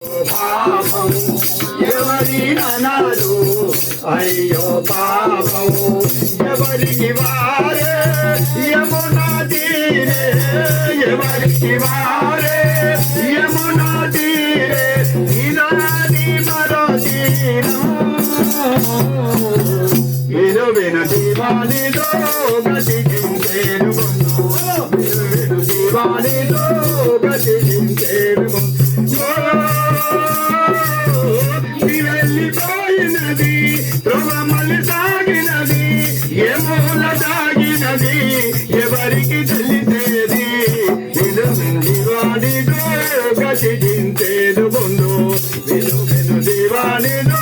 పాపం ఎవరి నానాలు అయ్యో పాపం ఎవరికి వారే యమునా తీరే ఎవరికి వారే యమునా తీరే ఇనాది మరో తీరం విను విను దీవానిలో గతించేను విను దీవానిలో గతించేను వెళ్ళిపోయినది త్రొవమలి సాగినది ఏమూల దాగినది ఎవరికి తెలిసేది విను దివానిలో గతించేను ముందు విను విను దివానిలో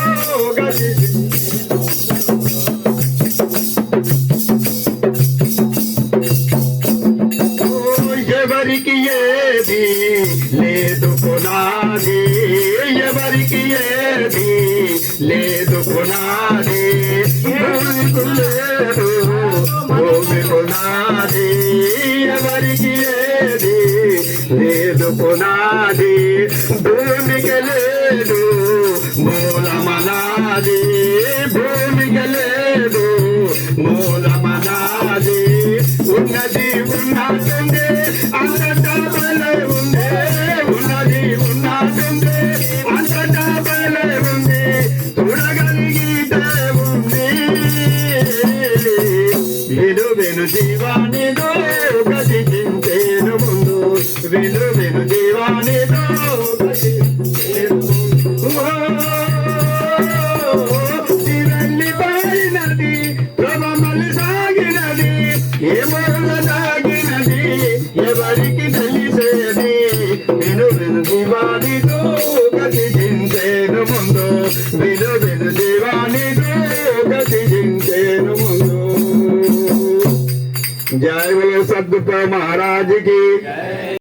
ఎవరికి ఏది లేదు పునాది ఎవరికి ఏది లేదు పునాది భూమికి లేదు భూమి పునాది ఎవరికి ఏది లేదు పునాది భూమికి లేదు మూలమనాది భూమికి లేదు మూలమనాది ఉన్నది ఉన్నది అంతటా బలే ఉంది ఉన్నది ఉన్నది అంతటా బలే ఉంది చూడగలిగితే ఉంది విను విను దీవానిలో గతించేను ముందు విను విను దీవానిలో వెళ్ళిపోయినది ప్రభమలి సాగినది ఏమోల సాగినది ఎవరికి తెలిసేది విను విను దివానిలో గతించేను ముందు విను విను దివానిలో గతించేను ముందు జై బోలో సద్గురు महाराज की।